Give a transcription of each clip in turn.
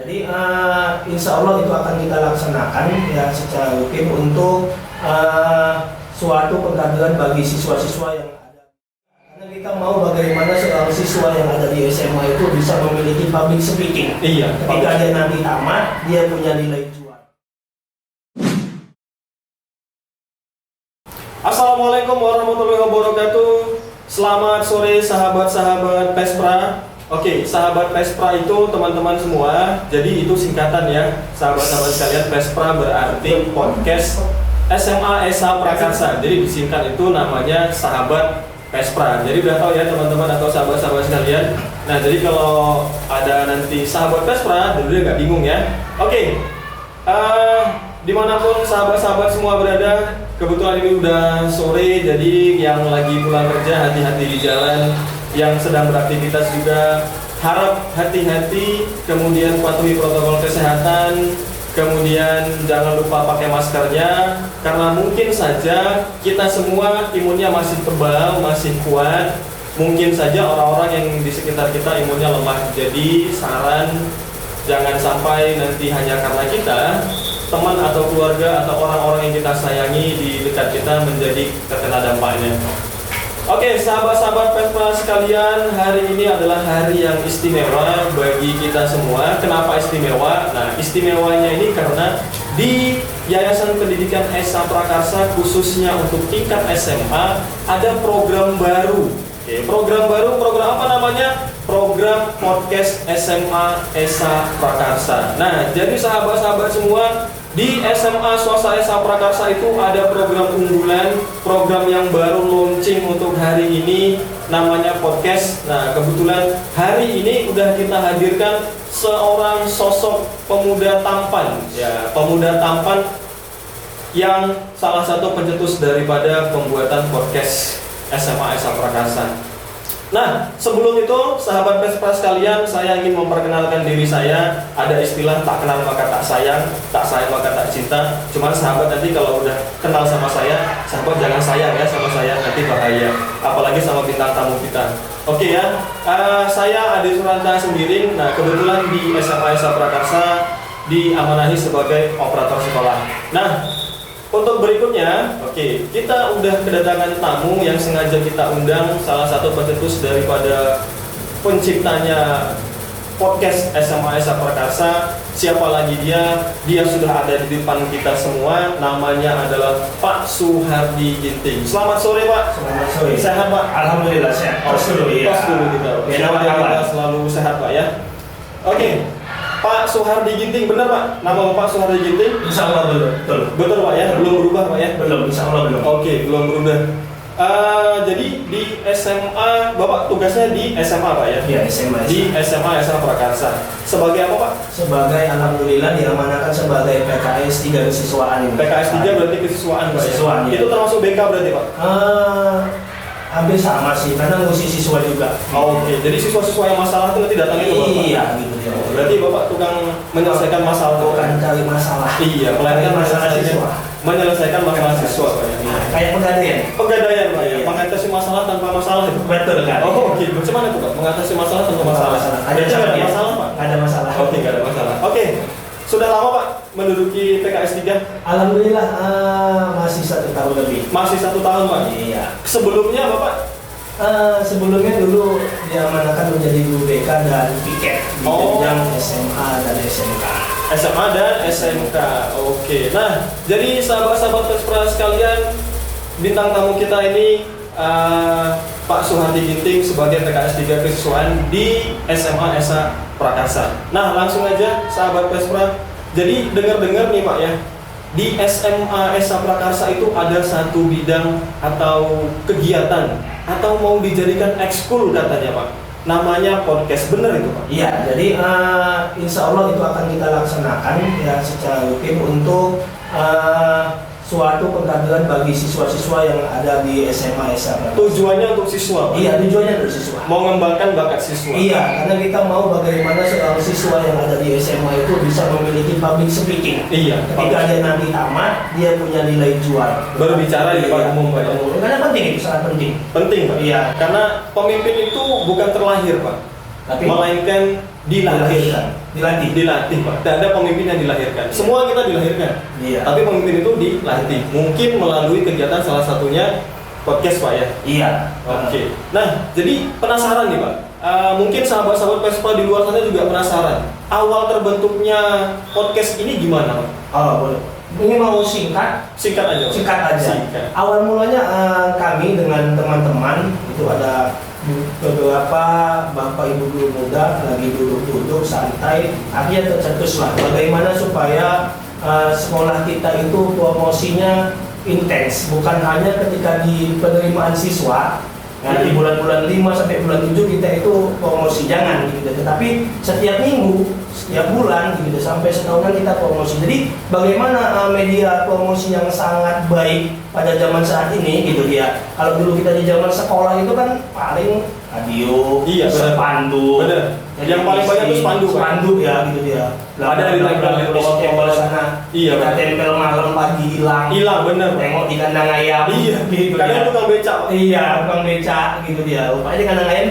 Jadi insya Allah itu akan kita laksanakan ya secara rutin untuk suatu pengkaderan bagi siswa-siswa yang ada. Karena kita mau bagaimana seorang siswa yang ada di SMA itu bisa memiliki public speaking. Iya. Ketika dia nanti tamat, dia punya nilai juara. Assalamualaikum warahmatullahi wabarakatuh. Selamat sore sahabat-sahabat Pespra. Oke, sahabat Pespra itu teman-teman semua. Jadi itu singkatan ya, sahabat-sahabat sekalian. Pespra berarti podcast SMA Esa Prakarsa. Jadi disingkat itu namanya sahabat Pespra. Jadi udah tahu ya teman-teman atau sahabat-sahabat sekalian. Nah, jadi kalau ada nanti sahabat Pespra, dulu nggak bingung ya. Oke, dimanapun sahabat-sahabat semua berada, kebetulan ini udah sore, jadi yang lagi pulang kerja hati-hati di jalan. Yang sedang beraktivitas juga harap hati-hati, kemudian patuhi protokol kesehatan, kemudian jangan lupa pakai maskernya, karena mungkin saja kita semua imunnya masih tebal, masih kuat. Mungkin saja orang-orang yang di sekitar kita imunnya lemah. Jadi saran jangan sampai nanti hanya karena kita, teman atau keluarga atau orang-orang yang kita sayangi di dekat kita menjadi terkena dampaknya. Oke, sahabat-sahabat Pespra sekalian, hari ini adalah hari yang istimewa bagi kita semua. Kenapa istimewa? Nah, istimewanya ini karena di Yayasan Pendidikan Esa Prakarsa khususnya untuk tingkat SMA ada program baru. Oke, program baru, program apa namanya? Program Podcast SMA Esa Prakarsa. Nah, jadi sahabat-sahabat semua, di SMA Swasta Esa Prakarsa itu ada program unggulan, program yang baru launching untuk hari ini, namanya podcast. Nah, kebetulan hari ini udah kita hadirkan seorang sosok pemuda tampan, ya, pemuda tampan yang salah satu pencetus daripada pembuatan podcast SMA Esa Prakarsa. Nah, sebelum itu, sahabat Pespra sekalian, saya ingin memperkenalkan diri saya. Ada istilah tak kenal maka tak sayang maka tak cinta. Cuman sahabat nanti kalau udah kenal sama saya, sahabat jangan sayang ya sama saya, nanti bahaya. Apalagi sama bintang tamu kita. Oke ya, saya Adi Suranta Sembiring. Nah, kebetulan di SMA Esa Prakarsa diamanahi sebagai operator sekolah. Nah, untuk berikutnya, oke, kita udah kedatangan tamu yang sengaja kita undang, salah satu pencetus daripada penciptanya podcast SMA Esa Prakarsa. Siapa lagi dia? Dia sudah ada di depan kita semua. Namanya adalah Pak Suhardi Ginting. Selamat sore, Pak. Selamat sore. Sehat, Pak? Alhamdulillah sehat. Tos dulu ya. Tos dulu kita. Semoga kita selalu sehat, Pak ya. Oke. Pak Suhardi Ginting, benar Pak? Nama Pak Suhardi Ginting? Insya Allah betul. Betul Pak ya? Belum berubah Pak ya? Belum, insya Allah belum. Oke, belum berubah. Jadi di SMA, Bapak tugasnya di SMA Pak ya? Iya, SMA. Di SMA Esa Prakarsa. Sebagai apa Pak? Sebagai alhamdulillah diamanahkan sebagai PKS 3 kesiswaan ini. PKS 3 berarti kesiswaan Pak Kesiswaan, ya? ya. Itu termasuk BK berarti Pak? Hampir sama sih, karena ngisi siswa juga. Oke, jadi siswa-siswa yang masalah itu nanti datangnya ke Bapak? Iya, gitu ya. Berarti Bapak tukang menyelesaikan masalah? Bukan cari masalah. Iya, melainkan masalah siswa. Menyelesaikan masalah siswa Pak ya? Nah, kayak pegadaian. Pegadaian Pak ya? Iya. Mengatasi masalah tanpa masalah itu? Betul kan? Oh oke, bagaimana itu Pak? Mengatasi masalah tanpa masalah? Ada Berarti nggak ada masalah Pak? Nggak ada masalah. Oke, nggak ada masalah. Oke, sudah lama Pak menduduki PKS 3? Alhamdulillah masih 1 tahun lebih. Masih 1 tahun Pak? Iya. Sebelumnya Bapak? Sebelumnya dulu diamanahkan menjadi guru BK dan piket di Oh. jenjang SMA dan SMK. SMA dan SMK. Oke. Nah, jadi sahabat-sahabat Pespra sekalian, bintang tamu kita ini Pak Suhardi Ginting sebagai PKS 3 kesiswaan di SMA Esa Prakarsa. Nah, langsung aja sahabat Pespra. Jadi dengar-dengar nih Pak ya, di SMA Esa Prakarsa itu ada satu bidang atau kegiatan atau mau dijadikan ekskul katanya Pak. Namanya podcast, bener itu Pak? Iya, jadi insya Allah itu akan kita laksanakan ya secara rutin untuk suatu pengkaderan bagi siswa-siswa yang ada di SMA Esa Prakarsa. Tujuannya untuk siswa Pak? Iya, tujuannya untuk siswa. Mau mengembangkan bakat siswa? Iya, karena kita mau bagaimana seorang siswa yang ada di SMA itu bisa memiliki public speaking. Iya. Ketika dia nanti tamat, dia punya nilai juara. Berbicara di depan umum Pak ya? Karena penting itu, sangat penting. Penting Pak? Iya. Karena pemimpin itu bukan terlahir Pak, Tapi melainkan dilatih. Dilatih, Pak. Tidak ada pemimpin yang dilahirkan. Semua kita dilahirkan. Iya. Tapi pemimpin itu dilatih. Mungkin melalui kegiatan salah satunya podcast, Pak ya. Iya. Oke. Nah, jadi penasaran nih, Pak. Mungkin sahabat-sahabat Vespa di luar sana juga penasaran. Awal terbentuknya podcast ini gimana, Pak? Oh, boleh. Ini mau singkat? Singkat aja. Pak. Singkat aja. Singkat. Awal mulanya kami dengan teman-teman itu ada beberapa bapak ibu guru muda lagi duduk-duduk santai. Akhirnya tercetus lah bagaimana supaya sekolah kita itu promosinya intens, bukan hanya ketika di penerimaan siswa. Nah, di bulan-bulan 5 sampai bulan 7 kita itu promosi, jangan gitu, tetapi setiap minggu, setiap bulan gitu, sampai setahunan kita promosi. Jadi bagaimana media promosi yang sangat baik pada zaman saat ini gitu ya. Kalau dulu kita di zaman sekolah itu kan paling radio, Iya, spanduk. Bener. Yang paling banyak itu spanduk, Pak. Spanduk ya gitu dia. Ada di tempel sana. Iya, Kita bener. tempel malam pagi hilang. Hilang, bener, Pak. Tengok di kandang ayam. Iya, gitu kadang ya. tukang becak, Pak. Iya, tukang becak gitu dia. Rupanya di kandang ayam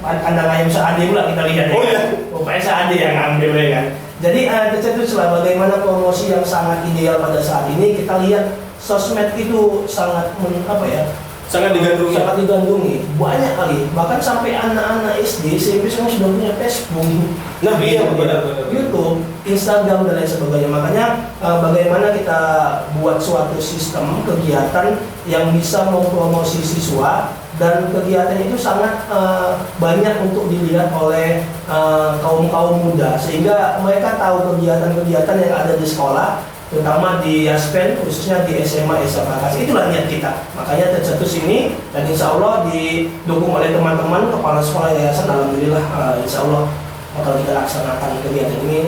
kandang ayam seade pula kita lihat. Oh, ya. iya. Rupanya seade yang ngambil ya kan. Jadi tercetuslah bagaimana promosi yang sangat ideal pada saat ini. Kita lihat sosmed itu sangat Sangat digandrungi. sangat digandrungi. Banyak kali. Bahkan sampai anak-anak SD, SMP sekarang sudah punya Facebook. Nah, iya, Gitu, benar. YouTube, Instagram dan lain sebagainya. Makanya bagaimana kita buat suatu sistem kegiatan yang bisa mempromosi siswa, dan kegiatan itu sangat banyak untuk dilihat oleh kaum muda, sehingga mereka tahu kegiatan-kegiatan yang ada di sekolah, terutama di Yaspen, khususnya di SMA SMK. Itulah niat kita. Makanya tercetus ini, dan insya Allah didukung oleh teman-teman kepala sekolah yayasan. Alhamdulillah, insya Allah bakal kita laksanakan kegiatan ini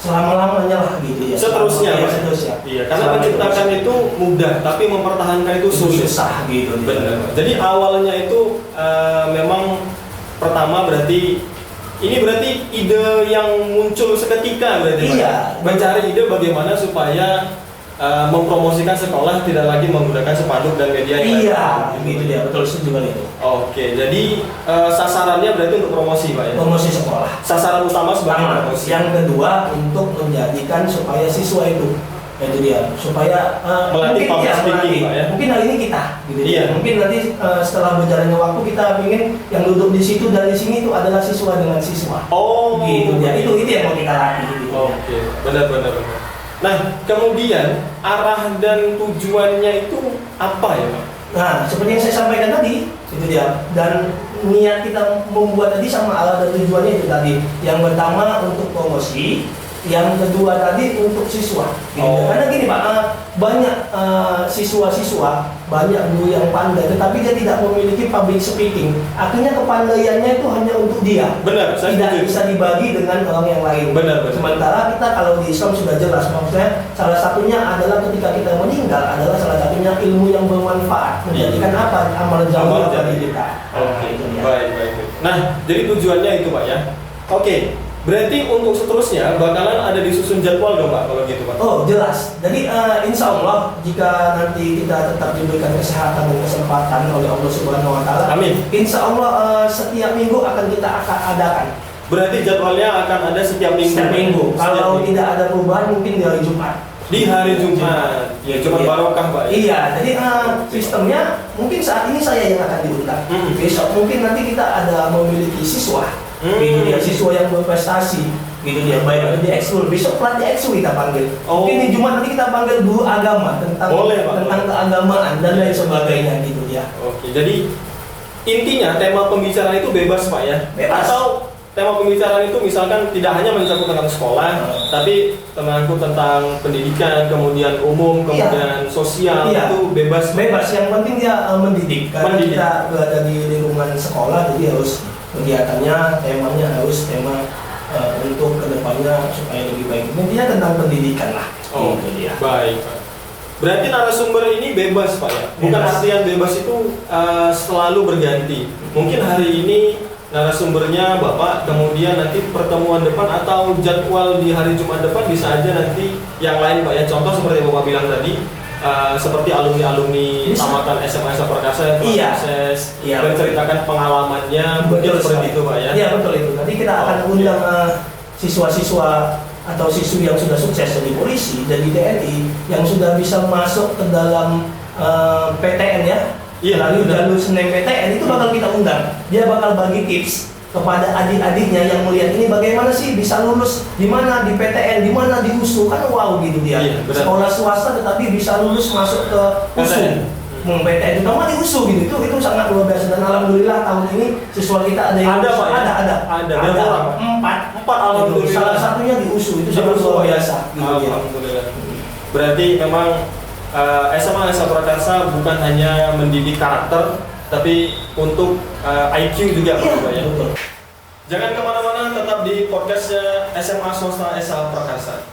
selama-lamanya lah gitu ya. Seterusnya, ya, Pak. seterusnya. Iya, karena menciptakan itu mudah, tapi mempertahankan itu sulit. Susah gitu. Benar. Jadi awalnya itu memang pertama berarti ide yang muncul seketika berarti, Pak. Iya. Mencari ide bagaimana supaya mempromosikan sekolah tidak lagi menggunakan spanduk dan media yang Iya, lain. gitu dia, betul, setuju kan itu. Oke, jadi sasarannya berarti untuk promosi, Pak ya. Promosi sekolah. Sasaran utama sebagai promosi. Yang kedua untuk menjadikan supaya siswa itu dia supaya Melatih public speaking, Pak, ya. mungkin hari ini kita gitu Iya. ya. Mungkin nanti setelah berjalannya waktu kita ingin yang duduk di situ dan di sini itu adalah siswa dengan siswa. Oh, Gitu ya. Itu yang mau kita latih gitu. Oke, benar. Nah, kemudian arah dan tujuannya itu apa ya, Pak? Nah, seperti yang saya sampaikan tadi, itu dia. Dan niat kita membuat tadi sama arah dan tujuannya itu tadi. Yang pertama untuk promosi, yang kedua tadi untuk siswa. Gitu. Oh. Karena gini Pak, banyak siswa-siswa, banyak guru yang pandai, tetapi dia tidak memiliki public speaking. Akhirnya kepandaiannya itu hanya untuk dia. Benar, saya Tidak setuju. bisa dibagi dengan orang yang lain. Benar. Sementara kita kalau di Islam sudah jelas, maksudnya salah satunya adalah ketika kita meninggal adalah salah satunya ilmu yang bermanfaat, menjadikan apa amal jauh bagi kita. Oke, Itu dia. baik. Nah, jadi tujuannya itu, Pak ya. Oke, berarti untuk seterusnya bakalan ada disusun jadwal dong, Pak, kalau gitu, Pak. Oh jelas. Jadi insya Allah jika nanti kita tetap diberikan kesehatan dan kesempatan oleh Allah Subhanahu Wa Taala, Amin. insya Allah setiap minggu akan kita adakan. Berarti jadwalnya akan ada setiap minggu. Setiap minggu. Setiap Kalau minggu. tidak ada perubahan mungkin di hari Jumat. Di hari Jumat. Ya, Jumat Iya. barokah, Pak. Iya. Jadi sistemnya mungkin saat ini saya yang akan diundang. Besok mungkin nanti kita ada memiliki siswa. Gitu dia, siswa yang berprestasi. Gitu dia, baik di ekskul. Besok pelatih ekskul kita panggil. Oh. Mungkin di Jumat nanti kita panggil guru agama tentang Boleh, Pak. tentang keagamaan dan lain sebagainya gitu ya. Oke, jadi intinya tema pembicaraan itu bebas, Pak ya. Bebas. Atau tema pembicaraan itu misalkan tidak hanya mencakup tentang sekolah, tapi menyangkut tentang pendidikan, kemudian umum, kemudian sosial, Iya. itu bebas. Bebas, yang penting dia mendidik. Karena Mendidik. kita berada di lingkungan sekolah, jadi harus kegiatannya, temanya harus tema untuk kedepannya supaya lebih baik. Intinya tentang pendidikan lah. Oh, Gitu dia. baik, Pak. Berarti narasumber ini bebas, Pak ya? Bukan Bebas. artian bebas itu selalu berganti. Mungkin hari ini narasumbernya Bapak, kemudian nanti pertemuan depan atau jadwal di hari Jumat depan bisa aja nanti yang lain, Pak ya. Contoh seperti yang Bapak bilang tadi, seperti alumni-alumni Bisa. tamatan SMA Esa Prakasa yang telah Iya. sukses Iya, menceritakan pengalamannya, mungkin seperti sekali. itu Pak ya. Iya betul itu. Nanti kita akan Oke. undang siswa-siswa atau siswi yang sudah sukses jadi polisi, jadi TNI, yang sudah bisa masuk ke dalam PTN ya, Iya, melalui benar. jalur SNMPTN itu bakal kita undang. Dia bakal bagi tips kepada adik-adiknya yang melihat ini bagaimana sih bisa lulus di mana di PTN, di mana di USU, kan wow gitu dia. Iya, benar. Sekolah swasta tetapi bisa lulus masuk ke USU. PTN. PTN terutama di USU gitu itu sangat luar biasa dan alhamdulillah tahun ini siswa kita ada yang Ada, Pak, ya? ada Berapa orang, Pak? empat alhamdulillah. salah satunya di USU itu sangat luar biasa gitu ya. Alhamdulillah. Berarti memang SMA Esa Prakasa bukan hanya mendidik karakter, tapi untuk IQ juga Iya, Pak ya. betul. Jangan kemana-mana, tetap di podcastnya SMA Swasta Esa Prakasa.